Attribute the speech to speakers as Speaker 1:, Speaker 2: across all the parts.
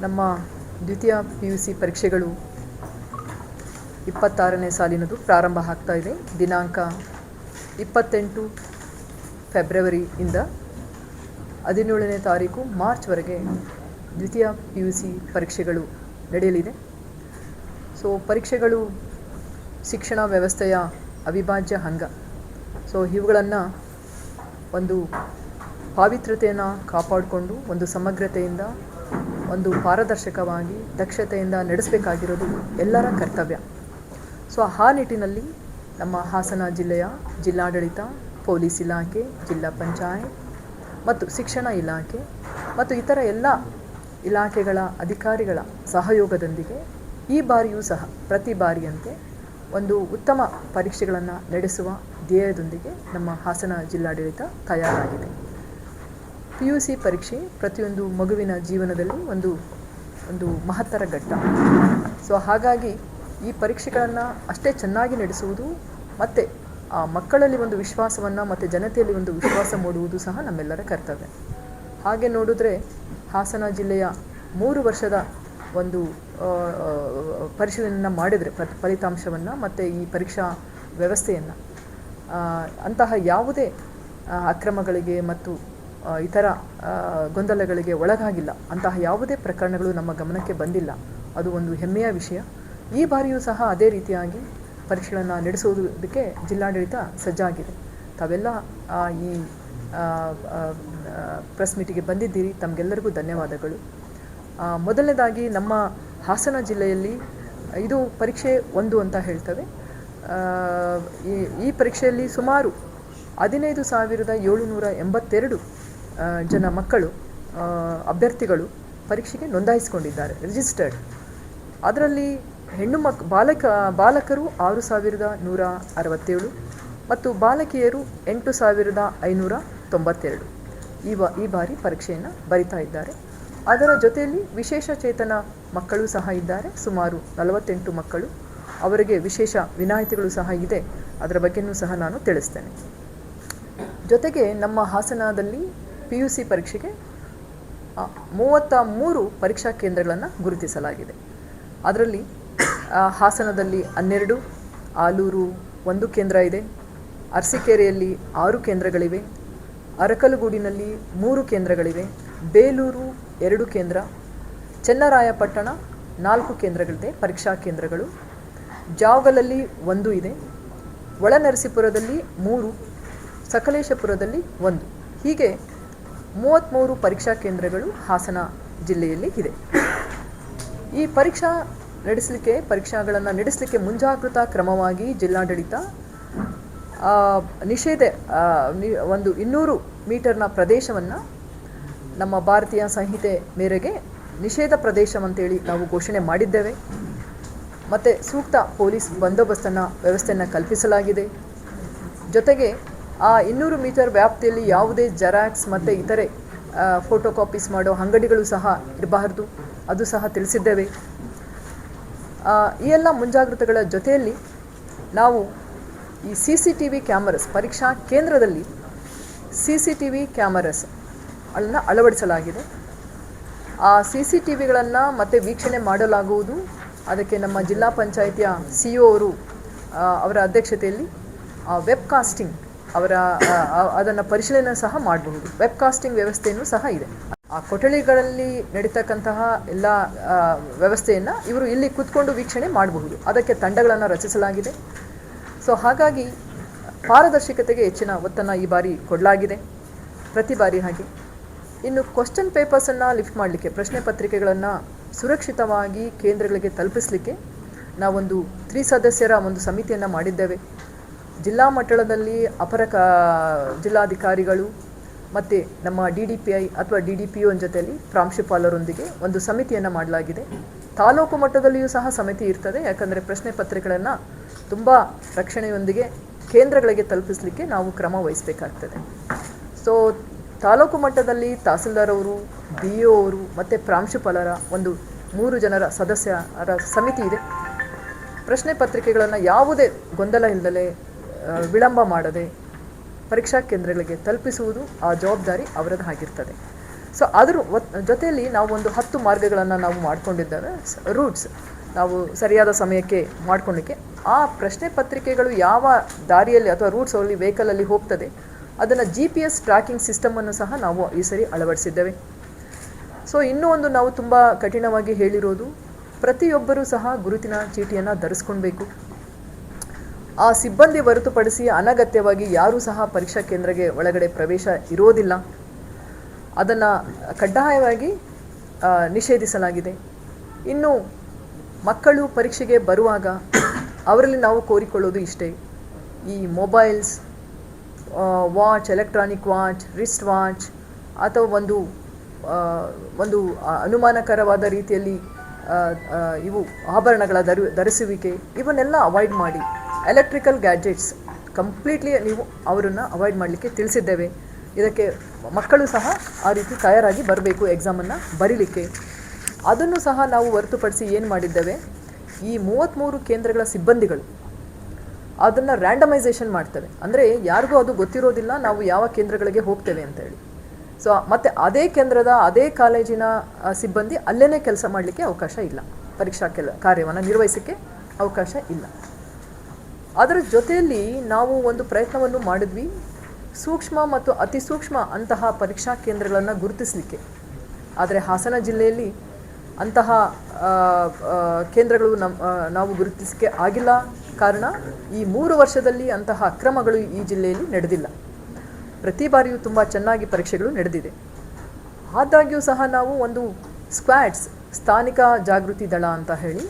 Speaker 1: ನಮ್ಮ ದ್ವಿತೀಯ PUC ಪರೀಕ್ಷೆಗಳು 26ನೇ ಸಾಲಿನದು ಪ್ರಾರಂಭ ಆಗ್ತಾ ಇದೆ. ದಿನಾಂಕ 28 ಫೆಬ್ರವರಿಯಿಂದ 17ನೇ ತಾರೀಕು ಮಾರ್ಚ್ವರೆಗೆ ದ್ವಿತೀಯ PUC ಪರೀಕ್ಷೆಗಳು ನಡೆಯಲಿದೆ. ಸೊ ಪರೀಕ್ಷೆಗಳು ಶಿಕ್ಷಣ ವ್ಯವಸ್ಥೆಯ ಅವಿಭಾಜ್ಯ ಅಂಗ. ಸೊ ಇವುಗಳನ್ನು ಒಂದು ಪಾವಿತ್ರ್ಯತೆಯನ್ನು ಕಾಪಾಡಿಕೊಂಡು ಒಂದು ಸಮಗ್ರತೆಯಿಂದ ಒಂದು ಪಾರದರ್ಶಕವಾಗಿ ದಕ್ಷತೆಯಿಂದ ನಡೆಸಬೇಕಾಗಿರೋದು ಎಲ್ಲರ ಕರ್ತವ್ಯ. ಸೊ ಆ ನಿಟ್ಟಿನಲ್ಲಿ ನಮ್ಮ ಹಾಸನ ಜಿಲ್ಲೆಯ ಜಿಲ್ಲಾಡಳಿತ, ಪೊಲೀಸ್ ಇಲಾಖೆ, ಜಿಲ್ಲಾ ಪಂಚಾಯತ್ ಮತ್ತು ಶಿಕ್ಷಣ ಇಲಾಖೆ ಮತ್ತು ಇತರ ಎಲ್ಲ ಇಲಾಖೆಗಳ ಅಧಿಕಾರಿಗಳ ಸಹಯೋಗದೊಂದಿಗೆ ಈ ಬಾರಿಯೂ ಸಹ ಪ್ರತಿ ಬಾರಿಯಂತೆ ಒಂದು ಉತ್ತಮ ಪರೀಕ್ಷೆಗಳನ್ನು ನಡೆಸುವ ಧ್ಯೇಯದೊಂದಿಗೆ ನಮ್ಮ ಹಾಸನ ಜಿಲ್ಲಾಡಳಿತ ತಯಾರಾಗಿದೆ. PUC ಪರೀಕ್ಷೆ ಪ್ರತಿಯೊಂದು ಮಗುವಿನ ಜೀವನದಲ್ಲಿ ಒಂದು ಮಹತ್ತರ ಘಟ್ಟ. ಸೊ ಹಾಗಾಗಿ ಈ ಪರೀಕ್ಷೆಗಳನ್ನು ಅಷ್ಟೇ ಚೆನ್ನಾಗಿ ನಡೆಸುವುದು ಮತ್ತು ಆ ಮಕ್ಕಳಲ್ಲಿ ಒಂದು ವಿಶ್ವಾಸವನ್ನು ಮತ್ತು ಜನತೆಯಲ್ಲಿ ಒಂದು ವಿಶ್ವಾಸ ಮೂಡುವುದು ಸಹ ನಮ್ಮೆಲ್ಲರ ಕರ್ತವ್ಯ. ಹಾಗೆ ನೋಡಿದ್ರೆ ಹಾಸನ ಜಿಲ್ಲೆಯ 3 ವರ್ಷದ ಒಂದು ಪರಿಶೀಲನೆಯನ್ನು ಮಾಡಿದರೆ ಫಲಿತಾಂಶವನ್ನು ಮತ್ತು ಈ ಪರೀಕ್ಷಾ ವ್ಯವಸ್ಥೆಯನ್ನು ಅಂತಹ ಯಾವುದೇ ಅಕ್ರಮಗಳಿಗೆ ಮತ್ತು ಇತರ ಗೊಂದಲಗಳಿಗೆ ಒಳಗಾಗಿಲ್ಲ. ಅಂತಹ ಯಾವುದೇ ಪ್ರಕರಣಗಳು ನಮ್ಮ ಗಮನಕ್ಕೆ ಬಂದಿಲ್ಲ. ಅದು ಒಂದು ಹೆಮ್ಮೆಯ ವಿಷಯ. ಈ ಬಾರಿಯೂ ಸಹ ಅದೇ ರೀತಿಯಾಗಿ ಪರೀಕ್ಷೆಗಳನ್ನು ನಡೆಸುವುದಕ್ಕೆ ಜಿಲ್ಲಾಡಳಿತ ಸಜ್ಜಾಗಿದೆ. ತಾವೆಲ್ಲ ಈ ಪ್ರೆಸ್ ಮೀಟಿಗೆ ಬಂದಿದ್ದೀರಿ. ತಮಗೆಲ್ಲರಿಗೂ ಧನ್ಯವಾದಗಳು. ಮೊದಲನೇದಾಗಿ ನಮ್ಮ ಹಾಸನ ಜಿಲ್ಲೆಯಲ್ಲಿ ಇದು ಪರೀಕ್ಷೆ 1 ಅಂತ ಹೇಳ್ತೇವೆ. ಈ ಪರೀಕ್ಷೆಯಲ್ಲಿ ಸುಮಾರು 15,782 ಜನ ಮಕ್ಕಳು ಅಭ್ಯರ್ಥಿಗಳು ಪರೀಕ್ಷೆಗೆ ನೋಂದಾಯಿಸಿಕೊಂಡಿದ್ದಾರೆ, ರಿಜಿಸ್ಟರ್ಡ್. ಅದರಲ್ಲಿ ಹೆಣ್ಣು ಬಾಲಕರು 6,167 ಮತ್ತು ಬಾಲಕಿಯರು 8,592 ಈ ಬಾರಿ ಪರೀಕ್ಷೆಯನ್ನು ಬರಿತಾ ಇದ್ದಾರೆ. ಅದರ ಜೊತೆಯಲ್ಲಿ ವಿಶೇಷ ಚೇತನ ಮಕ್ಕಳು ಸಹ ಇದ್ದಾರೆ, ಸುಮಾರು 48 ಮಕ್ಕಳು. ಅವರಿಗೆ ವಿಶೇಷ ವಿನಾಯಿತಿಗಳು ಸಹ ಇದೆ. ಅದರ ಬಗ್ಗೆಯೂ ಸಹ ನಾನು ತಿಳಿಸ್ತೇನೆ. ಜೊತೆಗೆ ನಮ್ಮ ಹಾಸನದಲ್ಲಿ PUC ಪರೀಕ್ಷೆಗೆ 33 ಪರೀಕ್ಷಾ ಕೇಂದ್ರಗಳನ್ನು ಗುರುತಿಸಲಾಗಿದೆ. ಅದರಲ್ಲಿ ಹಾಸನದಲ್ಲಿ 12, ಆಲೂರು 1 ಕೇಂದ್ರ ಇದೆ, ಅರಸೀಕೆರೆಯಲ್ಲಿ 6 ಕೇಂದ್ರಗಳಿವೆ, ಅರಕಲಗೂಡಿನಲ್ಲಿ 3 ಕೇಂದ್ರಗಳಿವೆ, ಬೇಲೂರು 2 ಕೇಂದ್ರ, ಚನ್ನರಾಯಪಟ್ಟಣ 4 ಕೇಂದ್ರಗಳಿದೆ ಪರೀಕ್ಷಾ ಕೇಂದ್ರಗಳು, ಜಾವಗಲಲ್ಲಿ 1 ಇದೆ, ಒಳನರಸೀಪುರದಲ್ಲಿ 3, ಸಕಲೇಶಪುರದಲ್ಲಿ 1. ಹೀಗೆ 33 ಪರೀಕ್ಷಾ ಕೇಂದ್ರಗಳು ಹಾಸನ ಜಿಲ್ಲೆಯಲ್ಲಿ ಇದೆ. ಈ ಪರೀಕ್ಷಾಗಳನ್ನು ನಡೆಸಲಿಕ್ಕೆ ಮುಂಜಾಗೃತಾ ಕ್ರಮವಾಗಿ ಜಿಲ್ಲಾಡಳಿತ ಒಂದು 200 ಮೀಟರ್ನ ಪ್ರದೇಶವನ್ನು ನಮ್ಮ ಭಾರತೀಯ ಸಂಹಿತೆ ಮೇರೆಗೆ ನಿಷೇಧ ಪ್ರದೇಶವಂತೇಳಿ ನಾವು ಘೋಷಣೆ ಮಾಡಿದ್ದೇವೆ. ಮತ್ತು ಸೂಕ್ತ ಪೊಲೀಸ್ ವ್ಯವಸ್ಥೆಯನ್ನು ಕಲ್ಪಿಸಲಾಗಿದೆ. ಜೊತೆಗೆ ಆ 200 ಮೀಟರ್ ವ್ಯಾಪ್ತಿಯಲ್ಲಿ ಯಾವುದೇ ಜೆರಾಕ್ಸ್ ಮತ್ತು ಇತರೆ ಫೋಟೋ ಕಾಪೀಸ್ ಮಾಡೋ ಅಂಗಡಿಗಳು ಸಹ ಇರಬಾರ್ದು, ಅದು ಸಹ ತಿಳಿಸಿದ್ದೇವೆ. ಈ ಎಲ್ಲ ಮುಂಜಾಗ್ರತೆಗಳ ಜೊತೆಯಲ್ಲಿ ನಾವು ಈ CCTV ಕ್ಯಾಮರಾಸ್ ಪರೀಕ್ಷಾ ಕೇಂದ್ರದಲ್ಲಿ CCTV ಕ್ಯಾಮರಾಸ್ ಅನ್ನು ಅಳವಡಿಸಲಾಗಿದೆ. ಆ CCTVಗಳನ್ನು ಮತ್ತೆ ವೀಕ್ಷಣೆ ಮಾಡಲಾಗುವುದು. ಅದಕ್ಕೆ ನಮ್ಮ ಜಿಲ್ಲಾ ಪಂಚಾಯಿತಿಯ CO ಅವರ ಅಧ್ಯಕ್ಷತೆಯಲ್ಲಿ ವೆಬ್ಕಾಸ್ಟಿಂಗ್ ಅದನ್ನು ಪರಿಶೀಲನೆ ಸಹ ಮಾಡಬಹುದು. ವೆಬ್ಕಾಸ್ಟಿಂಗ್ ವ್ಯವಸ್ಥೆಯೂ ಸಹ ಇದೆ. ಆ ಕೊಠಡಿಗಳಲ್ಲಿ ನಡೀತಕ್ಕಂತಹ ಎಲ್ಲ ವ್ಯವಸ್ಥೆಯನ್ನು ಇವರು ಇಲ್ಲಿ ಕೂತ್ಕೊಂಡು ವೀಕ್ಷಣೆ ಮಾಡಬಹುದು. ಅದಕ್ಕೆ ತಂಡಗಳನ್ನು ರಚಿಸಲಾಗಿದೆ. ಸೊ ಹಾಗಾಗಿ ಪಾರದರ್ಶಕತೆಗೆ ಹೆಚ್ಚಿನ ಒತ್ತನ್ನು ಈ ಬಾರಿ ಕೊಡಲಾಗಿದೆ, ಪ್ರತಿ ಬಾರಿ ಹಾಗೆ. ಇನ್ನು ಕ್ವಶನ್ ಪೇಪರ್ಸನ್ನು ಲಿಫ್ಟ್ ಮಾಡಲಿಕ್ಕೆ, ಪ್ರಶ್ನೆ ಪತ್ರಿಕೆಗಳನ್ನು ಸುರಕ್ಷಿತವಾಗಿ ಕೇಂದ್ರಗಳಿಗೆ ತಲುಪಿಸಲಿಕ್ಕೆ ನಾವೊಂದು 3 ಸದಸ್ಯರ ಒಂದು ಸಮಿತಿಯನ್ನು ಮಾಡಿದ್ದೇವೆ. ಜಿಲ್ಲಾ ಮಟ್ಟದಲ್ಲಿ ಅಪರ ಜಿಲ್ಲಾಧಿಕಾರಿಗಳು ಮತ್ತು ನಮ್ಮ DDPI ಅಥವಾ DDPO ಜೊತೆಯಲ್ಲಿ ಪ್ರಾಂಶುಪಾಲರೊಂದಿಗೆ ಒಂದು ಸಮಿತಿಯನ್ನು ಮಾಡಲಾಗಿದೆ. ತಾಲೂಕು ಮಟ್ಟದಲ್ಲಿಯೂ ಸಹ ಸಮಿತಿ ಇರ್ತದೆ. ಯಾಕಂದರೆ ಪ್ರಶ್ನೆ ಪತ್ರಿಕೆಗಳನ್ನು ತುಂಬ ರಕ್ಷಣೆಯೊಂದಿಗೆ ಕೇಂದ್ರಗಳಿಗೆ ತಲುಪಿಸಲಿಕ್ಕೆ ನಾವು ಕ್ರಮ ವಹಿಸಬೇಕಾಗ್ತದೆ. ಸೊ ತಾಲೂಕು ಮಟ್ಟದಲ್ಲಿ ತಹಸೀಲ್ದಾರ್ ಅವರು, BO ಅವರು ಮತ್ತು ಪ್ರಾಂಶುಪಾಲರ ಒಂದು 3 ಜನರ ಸದಸ್ಯರ ಸಮಿತಿ ಇದೆ. ಪ್ರಶ್ನೆ ಪತ್ರಿಕೆಗಳನ್ನು ಯಾವುದೇ ಗೊಂದಲ ಇಲ್ಲದೆ ವಿಳಂಬ ಮಾಡದೆ ಪರೀಕ್ಷಾ ಕೇಂದ್ರಗಳಿಗೆ ತಲುಪಿಸುವುದು ಆ ಜವಾಬ್ದಾರಿ ಅವರದ್ದಾಗಿರ್ತದೆ. ಸೊ ಅದ್ರ ಜೊತೆಯಲ್ಲಿ ನಾವು ಒಂದು 10 ಮಾರ್ಗಗಳನ್ನು ನಾವು ಮಾಡ್ಕೊಂಡಿದ್ದೇವೆ, ರೂಟ್ಸ್ ನಾವು ಸರಿಯಾದ ಸಮಯಕ್ಕೆ ಮಾಡ್ಕೊಳ್ಳಿಕ್ಕೆ. ಆ ಪ್ರಶ್ನೆ ಪತ್ರಿಕೆಗಳು ಯಾವ ದಾರಿಯಲ್ಲಿ ಅಥವಾ ರೂಟ್ಸಲ್ಲಿ ವೆಹಿಕಲಲ್ಲಿ ಹೋಗ್ತದೆ ಅದನ್ನು GPS ಟ್ರ್ಯಾಕಿಂಗ್ ಸಿಸ್ಟಮನ್ನು ಸಹ ನಾವು ಈ ಸರಿ ಅಳವಡಿಸಿದ್ದೇವೆ. ಸೊ ಇನ್ನೂ ಒಂದು ನಾವು ತುಂಬ ಕಠಿಣವಾಗಿ ಹೇಳಿರೋದು, ಪ್ರತಿಯೊಬ್ಬರೂ ಸಹ ಗುರುತಿನ ಚೀಟಿಯನ್ನು ಧರಿಸ್ಕೊಳ್ಬೇಕು. ಆ ಸಿಬ್ಬಂದಿ ಹೊರತುಪಡಿಸಿ ಅನಗತ್ಯವಾಗಿ ಯಾರೂ ಸಹ ಪರೀಕ್ಷಾ ಕೇಂದ್ರಕ್ಕೆ ಒಳಗಡೆ ಪ್ರವೇಶ ಇರೋದಿಲ್ಲ. ಅದನ್ನು ಕಡ್ಡಾಯವಾಗಿ ನಿಷೇಧಿಸಲಾಗಿದೆ. ಇನ್ನು ಮಕ್ಕಳು ಪರೀಕ್ಷೆಗೆ ಬರುವಾಗ ಅವರಲ್ಲಿ ನಾವು ಕೋರಿಕೊಳ್ಳೋದು ಇಷ್ಟೇ, ಈ mobiles, watch, electronic watch, wrist watch ಅಥವಾ ಒಂದು ಅನುಮಾನಕರವಾದ ರೀತಿಯಲ್ಲಿ ಇವು ಆಭರಣಗಳ ಧರಿಸುವಿಕೆ ಇವನ್ನೆಲ್ಲ ಅವಾಯ್ಡ್ ಮಾಡಿ. ಎಲೆಕ್ಟ್ರಿಕಲ್ ಗ್ಯಾಜೆಟ್ಸ್ ಕಂಪ್ಲೀಟ್ಲಿ ನೀವು ಅವರನ್ನು ಅವಾಯ್ಡ್ ಮಾಡಲಿಕ್ಕೆ ತಿಳಿಸಿದ್ದೇವೆ. ಇದಕ್ಕೆ ಮಕ್ಕಳು ಸಹ ಆ ರೀತಿ ತಯಾರಾಗಿ ಬರಬೇಕು ಎಕ್ಸಾಮನ್ನು ಬರೀಲಿಕ್ಕೆ. ಅದನ್ನು ಸಹ ನಾವು ಹೊರತುಪಡಿಸಿ ಏನು ಮಾಡಿದ್ದೇವೆ, ಈ 33 ಕೇಂದ್ರಗಳ ಸಿಬ್ಬಂದಿಗಳು ಅದನ್ನು ರ್ಯಾಂಡಮೈಸೇಷನ್ ಮಾಡ್ತೇವೆ. ಅಂದರೆ ಯಾರಿಗೂ ಅದು ಗೊತ್ತಿರೋದಿಲ್ಲ ನಾವು ಯಾವ ಕೇಂದ್ರಗಳಿಗೆ ಹೋಗ್ತೇವೆ ಅಂತೇಳಿ. ಸೊ ಮತ್ತು ಅದೇ ಕೇಂದ್ರದ ಅದೇ ಕಾಲೇಜಿನ ಸಿಬ್ಬಂದಿ ಅಲ್ಲೇ ಕೆಲಸ ಮಾಡಲಿಕ್ಕೆ ಅವಕಾಶ ಇಲ್ಲ, ಪರೀಕ್ಷಾ ಕಾರ್ಯವನ್ನು ನಿರ್ವಹಿಸೋಕ್ಕೆ ಅವಕಾಶ ಇಲ್ಲ. ಅದರ ಜೊತೆಯಲ್ಲಿ ನಾವು ಒಂದು ಪ್ರಯತ್ನವನ್ನು ಮಾಡಿದ್ವಿ, ಸೂಕ್ಷ್ಮ ಮತ್ತು ಅತಿ ಸೂಕ್ಷ್ಮ ಅಂತಹ ಪರೀಕ್ಷಾ ಕೇಂದ್ರಗಳನ್ನು ಗುರುತಿಸಲಿಕ್ಕೆ. ಆದರೆ ಹಾಸನ ಜಿಲ್ಲೆಯಲ್ಲಿ ಅಂತಹ ಕೇಂದ್ರಗಳು ನಾವು ಗುರುತಿಸಲಿಕ್ಕೆ ಆಗಿಲ್ಲ. ಕಾರಣ, ಈ 3 ವರ್ಷದಲ್ಲಿ ಅಂತಹ ಅಕ್ರಮಗಳು ಈ ಜಿಲ್ಲೆಯಲ್ಲಿ ನಡೆದಿಲ್ಲ. ಪ್ರತಿ ಬಾರಿಯೂ ತುಂಬ ಚೆನ್ನಾಗಿ ಪರೀಕ್ಷೆಗಳು ನಡೆದಿದೆ. ಆದಾಗ್ಯೂ ಸಹ ನಾವು ಒಂದು ಸ್ಕ್ವಾಡ್ಸ್, ಸ್ಥಾನಿಕ ಜಾಗೃತಿ ದಳ ಅಂತ ಹೇಳಿ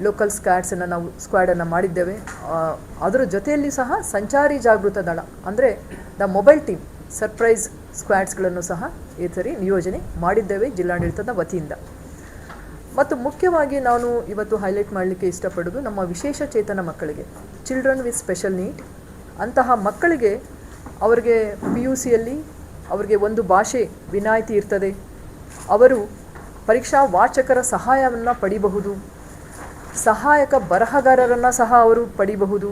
Speaker 1: ಲೋಕಲ್ ಸ್ಕ್ವಾಡನ್ನು ಮಾಡಿದ್ದೇವೆ. ಅದರ ಜೊತೆಯಲ್ಲಿ ಸಹ ಸಂಚಾರಿ ಜಾಗೃತ ದಳ ಅಂದರೆ ದ ಮೊಬೈಲ್ ಟೀಮ್, ಸರ್ಪ್ರೈಸ್ ಸ್ಕ್ವಾಡ್ಸ್ಗಳನ್ನು ಸಹ ಈ ಸರಿ ನಿಯೋಜನೆ ಮಾಡಿದ್ದೇವೆ ಜಿಲ್ಲಾಡಳಿತದ ವತಿಯಿಂದ. ಮತ್ತು ಮುಖ್ಯವಾಗಿ ನಾನು ಇವತ್ತು ಹೈಲೈಟ್ ಮಾಡಲಿಕ್ಕೆ ಇಷ್ಟಪಡೋದು ನಮ್ಮ ವಿಶೇಷ ಚೇತನ ಮಕ್ಕಳಿಗೆ, ಚಿಲ್ಡ್ರನ್ ವಿತ್ ಸ್ಪೆಷಲ್ ನೀಡ್ ಅಂತಹ ಮಕ್ಕಳಿಗೆ ಅವರಿಗೆ PUCಯಲ್ಲಿ ಅವರಿಗೆ ಒಂದು ಭಾಷೆ ವಿನಾಯಿತಿ ಇರ್ತದೆ. ಅವರು ಪರೀಕ್ಷಾ ವಾಚಕರ ಸಹಾಯವನ್ನು ಪಡಿಬಹುದು, ಸಹಾಯಕ ಬರಹಗಾರರನ್ನು ಸಹ ಅವರು ಪಡಿಬಹುದು.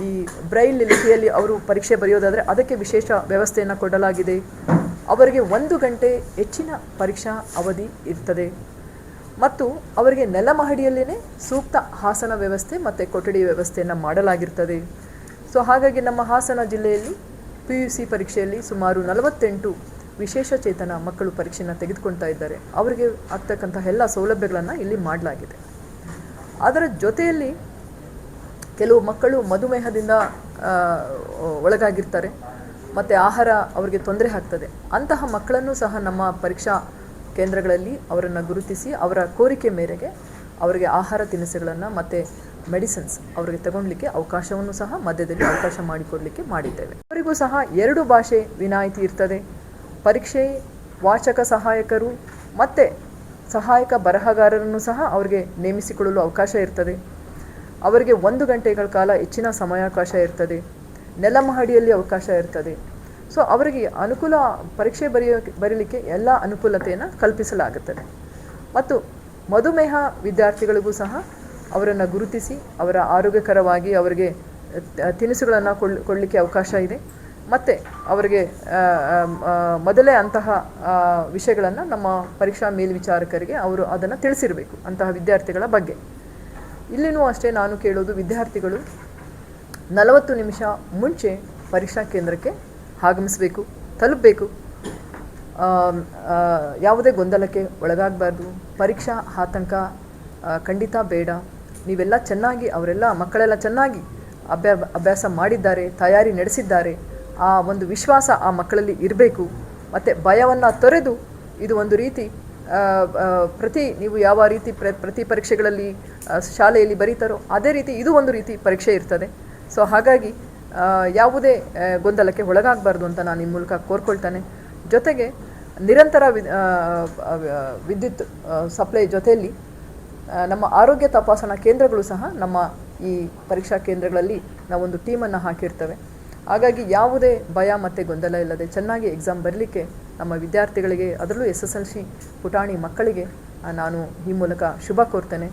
Speaker 1: ಈ ಬ್ರೈಲ್ ಲಿಪಿಯಲ್ಲಿ ಅವರು ಪರೀಕ್ಷೆ ಬರೆಯೋದಾದರೆ ಅದಕ್ಕೆ ವಿಶೇಷ ವ್ಯವಸ್ಥೆಯನ್ನು ಕೊಡಲಾಗಿದೆ. ಅವರಿಗೆ 1 ಗಂಟೆ ಹೆಚ್ಚಿನ ಪರೀಕ್ಷಾ ಅವಧಿ ಇರ್ತದೆ ಮತ್ತು ಅವರಿಗೆ ನೆಲಮಹಡಿಯಲ್ಲೇ ಸೂಕ್ತ ಆಸನ ವ್ಯವಸ್ಥೆ ಮತ್ತು ಕೊಠಡಿ ವ್ಯವಸ್ಥೆಯನ್ನು ಮಾಡಲಾಗಿರ್ತದೆ. ಸೊ ಹಾಗಾಗಿ ನಮ್ಮ ಹಾಸನ ಜಿಲ್ಲೆಯಲ್ಲಿ PUC ಪರೀಕ್ಷೆಯಲ್ಲಿ ಸುಮಾರು 48 ವಿಶೇಷ ಚೇತನ ಮಕ್ಕಳು ಪರೀಕ್ಷೆಯನ್ನು ತೆಗೆದುಕೊಳ್ತಾ ಇದ್ದಾರೆ. ಅವರಿಗೆ ಆಗ್ತಕ್ಕಂಥ ಎಲ್ಲ ಸೌಲಭ್ಯಗಳನ್ನು ಇಲ್ಲಿ ಮಾಡಲಾಗಿದೆ. ಅದರ ಜೊತೆಯಲ್ಲಿ ಕೆಲವು ಮಕ್ಕಳು ಮಧುಮೇಹದಿಂದ ಒಳಗಾಗಿರ್ತಾರೆ ಮತ್ತು ಆಹಾರ ಅವರಿಗೆ ತೊಂದರೆ ಆಗ್ತದೆ. ಅಂತಹ ಮಕ್ಕಳನ್ನು ಸಹ ನಮ್ಮ ಪರೀಕ್ಷಾ ಕೇಂದ್ರಗಳಲ್ಲಿ ಅವರನ್ನು ಗುರುತಿಸಿ ಅವರ ಕೋರಿಕೆ ಮೇರೆಗೆ ಅವರಿಗೆ ಆಹಾರ ತಿನಿಸುಗಳನ್ನು ಮತ್ತು ಮೆಡಿಸಿನ್ಸ್ ಅವರಿಗೆ ತಗೊಳ್ಳಿಕ್ಕೆ ಅವಕಾಶವನ್ನು ಸಹ ಮಧ್ಯದಲ್ಲಿ ಅವಕಾಶ ಮಾಡಿಕೊಡಲಿಕ್ಕೆ ಮಾಡಿದ್ದೇವೆ. ಅವರಿಗೂ ಸಹ 2 ಭಾಷೆ ವಿನಾಯಿತಿ ಇರ್ತದೆ. ಪರೀಕ್ಷೆ ವಾಚಕ ಸಹಾಯಕರು ಮತ್ತು ಸಹಾಯಕ ಬರಹಗಾರರನ್ನು ಸಹ ಅವರಿಗೆ ನೇಮಿಸಿಕೊಳ್ಳಲು ಅವಕಾಶ ಇರ್ತದೆ. ಅವರಿಗೆ 1 ಗಂಟೆಗಳ ಕಾಲ ಹೆಚ್ಚಿನ ಸಮಯಾವಕಾಶ ಇರ್ತದೆ. ನೆಲಮಹಡಿಯಲ್ಲಿ ಅವಕಾಶ ಇರ್ತದೆ. ಸೊ ಅವರಿಗೆ ಅನುಕೂಲ, ಪರೀಕ್ಷೆ ಬರೀಲಿಕ್ಕೆ ಎಲ್ಲ ಅನುಕೂಲತೆಯನ್ನು ಕಲ್ಪಿಸಲಾಗುತ್ತದೆ. ಮತ್ತು ಮಧುಮೇಹ ವಿದ್ಯಾರ್ಥಿಗಳಿಗೂ ಸಹ ಅವರನ್ನು ಗುರುತಿಸಿ ಅವರ ಆರೋಗ್ಯಕರವಾಗಿ ಅವರಿಗೆ ತಿನಿಸುಗಳನ್ನು ಕೊಡಲಿಕ್ಕೆ ಅವಕಾಶ ಇದೆ. ಮತ್ತು ಅವರಿಗೆ ಮೊದಲೇ ಅಂತಹ ವಿಷಯಗಳನ್ನು ನಮ್ಮ ಪರೀಕ್ಷಾ ಮೇಲ್ವಿಚಾರಕರಿಗೆ ಅವರು ಅದನ್ನು ತಿಳಿಸಿರಬೇಕು ಅಂತಹ ವಿದ್ಯಾರ್ಥಿಗಳ ಬಗ್ಗೆ. ಇಲ್ಲಿನೂ ಅಷ್ಟೇ ನಾನು ಕೇಳೋದು, ವಿದ್ಯಾರ್ಥಿಗಳು 40 ನಿಮಿಷ ಮುಂಚೆ ಪರೀಕ್ಷಾ ಕೇಂದ್ರಕ್ಕೆ ಆಗಮಿಸಬೇಕು, ತಲುಪಬೇಕು. ಯಾವುದೇ ಗೊಂದಲಕ್ಕೆ ಒಳಗಾಗಬಾರ್ದು. ಪರೀಕ್ಷಾ ಆತಂಕ ಖಂಡಿತ ಬೇಡ. ನೀವೆಲ್ಲ ಚೆನ್ನಾಗಿ, ಅವರೆಲ್ಲ ಮಕ್ಕಳೆಲ್ಲ ಚೆನ್ನಾಗಿ ಅಭ್ಯಾಸ ಮಾಡಿದ್ದಾರೆ, ತಯಾರಿ ನಡೆಸಿದ್ದಾರೆ. ಆ ಒಂದು ವಿಶ್ವಾಸ ಆ ಮಕ್ಕಳಲ್ಲಿ ಇರಬೇಕು. ಮತ್ತು ಭಯವನ್ನು ತೊರೆದು ಇದು ಒಂದು ರೀತಿ ನೀವು ಯಾವ ರೀತಿ ಪ್ರತಿ ಪರೀಕ್ಷೆಗಳಲ್ಲಿ ಶಾಲೆಯಲ್ಲಿ ಬರೀತಾರೋ ಅದೇ ರೀತಿ ಇದು ಒಂದು ರೀತಿ ಪರೀಕ್ಷೆ ಇರ್ತದೆ. ಸೊ ಹಾಗಾಗಿ ಯಾವುದೇ ಗೊಂದಲಕ್ಕೆ ಒಳಗಾಗಬಾರ್ದು ಅಂತ ನಾನು ಈ ಮೂಲಕ ಕೋರ್ಕೊಳ್ತಾನೆ. ಜೊತೆಗೆ ನಿರಂತರ ವಿದ್ಯುತ್ ಸಪ್ಲೈ ಜೊತೆಯಲ್ಲಿ ನಮ್ಮ ಆರೋಗ್ಯ ತಪಾಸಣಾ ಕೇಂದ್ರಗಳು ಸಹ ನಮ್ಮ ಈ ಪರೀಕ್ಷಾ ಕೇಂದ್ರಗಳಲ್ಲಿ ನಾವೊಂದು ಟೀಮನ್ನು ಹಾಕಿರ್ತೇವೆ. ಹಾಗಾಗಿ ಯಾವುದೇ ಭಯ ಮತ್ತು ಗೊಂದಲ ಇಲ್ಲದೆ ಚೆನ್ನಾಗಿ ಎಕ್ಸಾಮ್ ಬರಲಿಕ್ಕೆ ನಮ್ಮ ವಿದ್ಯಾರ್ಥಿಗಳಿಗೆ, ಅದರಲ್ಲೂ SSLC ಪುಟಾಣಿ ಮಕ್ಕಳಿಗೆ ನಾನು ಈ ಮೂಲಕ ಶುಭ ಕೋರ್ತೇನೆ.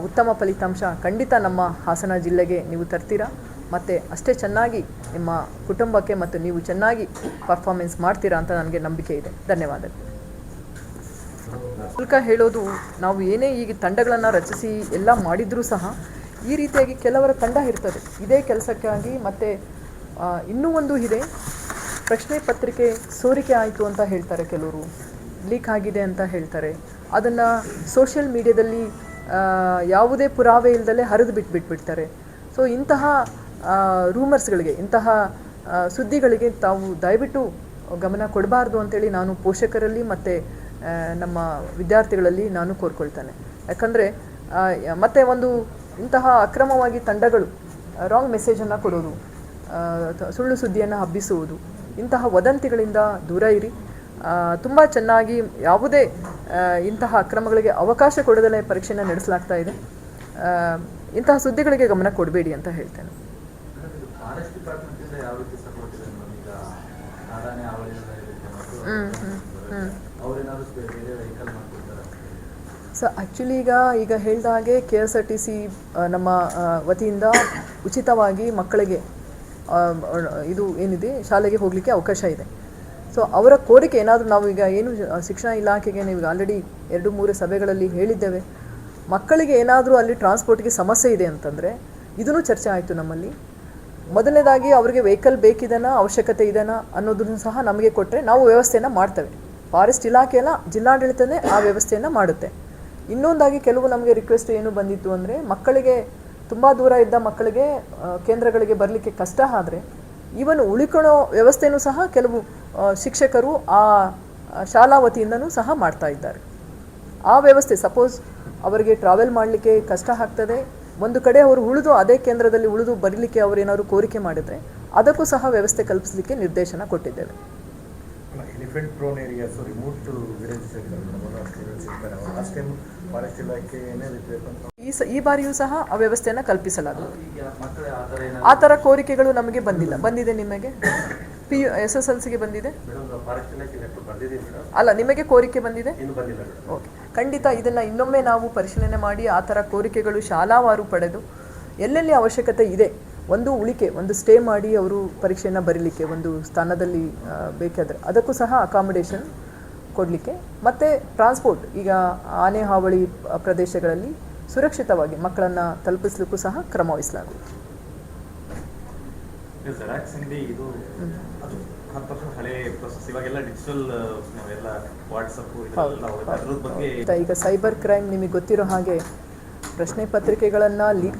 Speaker 1: ಉತ್ತಮ ಫಲಿತಾಂಶ ಖಂಡಿತ ನಮ್ಮ ಹಾಸನ ಜಿಲ್ಲೆಗೆ ನೀವು ತರ್ತೀರಾ. ಮತ್ತು ಅಷ್ಟೇ ಚೆನ್ನಾಗಿ ನಿಮ್ಮ ಕುಟುಂಬಕ್ಕೆ ಮತ್ತು ನೀವು ಚೆನ್ನಾಗಿ ಪರ್ಫಾರ್ಮೆನ್ಸ್ ಮಾಡ್ತೀರಾ ಅಂತ ನನಗೆ ನಂಬಿಕೆ ಇದೆ. ಧನ್ಯವಾದಗಳು. ಶುಲ್ಕ ಹೇಳೋದು, ನಾವು ಏನೇ ಈಗ ತಂಡಗಳನ್ನು ರಚಿಸಿ ಎಲ್ಲ ಮಾಡಿದರೂ ಸಹ ಈ ರೀತಿಯಾಗಿ ಕೆಲವರ ತಂಡ ಇರ್ತದೆ ಇದೇ ಕೆಲಸಕ್ಕಾಗಿ. ಮತ್ತು ಇನ್ನೂ ಒಂದು ಇದೆ, ಪ್ರಶ್ನೆ ಪತ್ರಿಕೆ ಸೋರಿಕೆ ಆಯಿತು ಅಂತ ಹೇಳ್ತಾರೆ, ಕೆಲವರು ಲೀಕ್ ಆಗಿದೆ ಅಂತ ಹೇಳ್ತಾರೆ. ಅದನ್ನು ಸೋಷಿಯಲ್ ಮೀಡಿಯಾದಲ್ಲಿ ಯಾವುದೇ ಪುರಾವೆ ಇಲ್ಲದಲ್ಲೇ ಹರಿದು ಬಿಟ್ಬಿಡ್ತಾರೆ. ಸೊ ಇಂತಹ ರೂಮರ್ಸ್ಗಳಿಗೆ, ಇಂತಹ ಸುದ್ದಿಗಳಿಗೆ ತಾವು ದಯವಿಟ್ಟು ಗಮನ ಕೊಡಬಾರ್ದು ಅಂತೇಳಿ ನಾನು ಪೋಷಕರಲ್ಲಿ ಮತ್ತು ನಮ್ಮ ವಿದ್ಯಾರ್ಥಿಗಳಲ್ಲಿ ನಾನು ಕೋರ್ಕೊಳ್ತೇನೆ. ಯಾಕಂದರೆ ಮತ್ತೆ ಒಂದು ಇಂತಹ ಅಕ್ರಮವಾಗಿ ತಂಡಗಳು ರಾಂಗ್ ಮೆಸೇಜನ್ನು ಕೊಡೋದು, ಸುಳ್ಳು ಸುದ್ದಿಯನ್ನು ಹಬ್ಬಿಸುವುದು, ಇಂತಹ ವದಂತಿಗಳಿಂದ ದೂರ ಇರಿ. ತುಂಬ ಚೆನ್ನಾಗಿ ಯಾವುದೇ ಇಂತಹ ಅಕ್ರಮಗಳಿಗೆ ಅವಕಾಶ ಕೊಡದಲೇ ಪರೀಕ್ಷೆಯನ್ನು ನಡೆಸಲಾಗ್ತಾ ಇದೆ. ಇಂತಹ ಸುದ್ದಿಗಳಿಗೆ ಗಮನ ಕೊಡಬೇಡಿ ಅಂತ ಹೇಳ್ತೇನೆ. ಸೊ ಆ್ಯಕ್ಚುಲಿ ಈಗ ಹೇಳಿದ ಹಾಗೆ KSRTC ನಮ್ಮ ವತಿಯಿಂದ ಉಚಿತವಾಗಿ ಮಕ್ಕಳಿಗೆ ಇದು ಏನಿದೆ ಶಾಲೆಗೆ ಹೋಗಲಿಕ್ಕೆ ಅವಕಾಶ ಇದೆ. ಸೊ ಅವರ ಕೋರಿಕೆ ಏನಾದರೂ, ನಾವು ಈಗ ಏನು ಶಿಕ್ಷಣ ಇಲಾಖೆಗೆ ನೀವು ಆಲ್ರೆಡಿ 2-3 ಸಭೆಗಳಲ್ಲಿ ಹೇಳಿದ್ದೇವೆ, ಮಕ್ಕಳಿಗೆ ಏನಾದರೂ ಅಲ್ಲಿ ಟ್ರಾನ್ಸ್ಪೋರ್ಟ್ಗೆ ಸಮಸ್ಯೆ ಇದೆ ಅಂತಂದರೆ ಇದೂ ಚರ್ಚೆ ಆಯಿತು ನಮ್ಮಲ್ಲಿ. ಮೊದಲನೇದಾಗಿ ಅವರಿಗೆ ವೆಹಿಕಲ್ ಬೇಕಿದೆನಾ, ಅವಶ್ಯಕತೆ ಇದೆನಾ ಅನ್ನೋದನ್ನು ಸಹ ನಮಗೆ ಕೊಟ್ಟರೆ ನಾವು ವ್ಯವಸ್ಥೆಯನ್ನು ಮಾಡ್ತೇವೆ. ಫಾರೆಸ್ಟ್ ಇಲಾಖೆಯಲ್ಲ, ಜಿಲ್ಲಾಡಳಿತನೇ ಆ ವ್ಯವಸ್ಥೆಯನ್ನು ಮಾಡುತ್ತೆ. ಇನ್ನೊಂದಾಗಿ ಕೆಲವು ನಮಗೆ ರಿಕ್ವೆಸ್ಟ್ ಏನು ಬಂದಿತ್ತು ಅಂದರೆ, ಮಕ್ಕಳಿಗೆ ತುಂಬ ದೂರ ಇದ್ದ ಮಕ್ಕಳಿಗೆ ಕೇಂದ್ರಗಳಿಗೆ ಬರಲಿಕ್ಕೆ ಕಷ್ಟ ಆದರೆ ಇವನು ಉಳಿಕೊಳ್ಳೋ ವ್ಯವಸ್ಥೆಯೂ ಸಹ ಕೆಲವು ಶಿಕ್ಷಕರು ಆ ಶಾಲಾ ವತಿಯಿಂದನೂ ಸಹ ಮಾಡ್ತಾ ಇದ್ದಾರೆ. ಆ ವ್ಯವಸ್ಥೆ, ಸಪೋಸ್ ಅವರಿಗೆ ಟ್ರಾವೆಲ್ ಮಾಡಲಿಕ್ಕೆ ಕಷ್ಟ ಆಗ್ತದೆ, ಒಂದು ಕಡೆ ಅವರು ಉಳಿದು ಅದೇ ಕೇಂದ್ರದಲ್ಲಿ ಉಳಿದು ಬರಲಿಕ್ಕೆ ಅವರು ಏನಾದರೂ ಕೋರಿಕೆ ಮಾಡಿದರೆ ಅದಕ್ಕೂ ಸಹ ವ್ಯವಸ್ಥೆ ಕಲ್ಪಿಸಲಿಕ್ಕೆ ನಿರ್ದೇಶನ ಕೊಟ್ಟಿದ್ದೇವೆ.
Speaker 2: Elephant prone areas remote villages
Speaker 1: ಈ ಬಾರಿಯೂ ಸಹ ಆ ವ್ಯವಸ್ಥೆಯನ್ನು ಕಲ್ಪಿಸಲಾಗುವುದು. ಆ ಥರ ಕೋರಿಕೆಗಳು ನಮಗೆ ಬಂದಿದೆ. ನಿಮಗೆ SSLCಗೆ ಬಂದಿದೆ ಅಲ್ಲ, ನಿಮಗೆ ಕೋರಿಕೆ ಬಂದಿದೆ? ಓಕೆ, ಖಂಡಿತ ಇದನ್ನು ಇನ್ನೊಮ್ಮೆ ನಾವು ಪರಿಶೀಲನೆ ಮಾಡಿ ಆ ಥರ ಕೋರಿಕೆಗಳು ಶಾಲಾವಾರು ಪಡೆದು ಎಲ್ಲೆಲ್ಲಿ ಅವಶ್ಯಕತೆ ಇದೆ, ಒಂದು ಉಳಿಕೆ, ಒಂದು ಸ್ಟೇ ಮಾಡಿ ಅವರು ಪರೀಕ್ಷೆಯನ್ನು ಬರೀಲಿಕ್ಕೆ ಒಂದು ಸ್ಥಾನದಲ್ಲಿ ಬೇಕಾದರೆ ಅದಕ್ಕೂ ಸಹ ಅಕಾಮಿಡೇಷನ್ ಕೊಡಲಿಕ್ಕೆ, ಮತ್ತು ಟ್ರಾನ್ಸ್ಪೋರ್ಟ್, ಈಗ ಆನೆ ಹಾವಳಿ ಪ್ರದೇಶಗಳಲ್ಲಿ ಸುರಕ್ಷಿತವಾಗಿ ಮಕ್ಕಳನ್ನು ತಲುಪಿಸಲಿಕ್ಕೂ ಸಹ ಕ್ರಮ ವಹಿಸಲಾಗುವುದು. ಈಗ ಸೈಬರ್ ಕ್ರೈಮ್ ನಿಮಗೆ ಗೊತ್ತಿರೋ ಹಾಗೆ ಪ್ರಶ್ನೆ ಪತ್ರಿಕೆಗಳನ್ನು ಲೀಕ್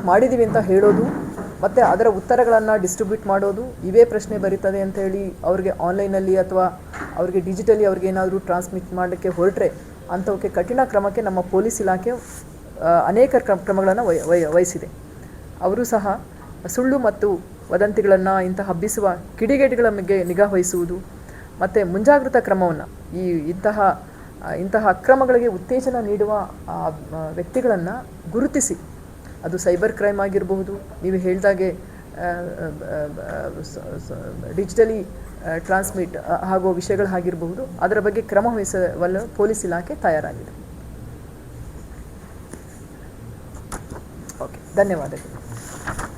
Speaker 1: ಮಾಡಿದ್ದೀವಿ ಅಂತ ಹೇಳೋದು ಮತ್ತು ಅದರ ಉತ್ತರಗಳನ್ನು ಡಿಸ್ಟ್ರಿಬ್ಯೂಟ್ ಮಾಡೋದು, ಇವೇ ಪ್ರಶ್ನೆ ಬರೀತದೆ ಅಂತ ಹೇಳಿ ಅವ್ರಿಗೆ ಆನ್ಲೈನಲ್ಲಿ ಅಥವಾ ಅವ್ರಿಗೆ ಡಿಜಿಟಲಿ ಅವ್ರಿಗೆ ಏನಾದರೂ ಟ್ರಾನ್ಸ್ಮಿಟ್ ಮಾಡಲಿಕ್ಕೆ ಹೊರಟ್ರೆ ಅಂಥವಕ್ಕೆ ಕಠಿಣ ಕ್ರಮಕ್ಕೆ ನಮ್ಮ ಪೊಲೀಸ್ ಇಲಾಖೆ ಅನೇಕ ಕ್ರಮಗಳನ್ನು ವಹಿಸಿದೆ. ಅವರು ಸಹ ಸುಳ್ಳು ಮತ್ತು ವದಂತಿಗಳನ್ನು ಇಂತಹ ಹಬ್ಬಿಸುವ ಕಿಡಿಗೇಡಿಗಳ ಬಗ್ಗೆ ನಿಗಾ ವಹಿಸುವುದು ಮತ್ತು ಮುಂಜಾಗ್ರತಾ ಕ್ರಮವನ್ನು ಇಂತಹ ಅಕ್ರಮಗಳಿಗೆ ಉತ್ತೇಜನ ನೀಡುವ ವ್ಯಕ್ತಿಗಳನ್ನು ಗುರುತಿಸಿ, ಅದು ಸೈಬರ್ ಕ್ರೈಮ್ ಆಗಿರಬಹುದು, ನೀವು ಹೇಳಿದಾಗೆ ಡಿಜಿಟಲಿ ಟ್ರಾನ್ಸ್ಮಿಟ್ ಆಗೋ ವಿಷಯಗಳಾಗಿರಬಹುದು, ಅದರ ಬಗ್ಗೆ ಕ್ರಮ ವಹಿಸಲು ಪೊಲೀಸ್ ಇಲಾಖೆ ತಯಾರಾಗಿದೆ. ಓಕೆ, ಧನ್ಯವಾದಗಳು.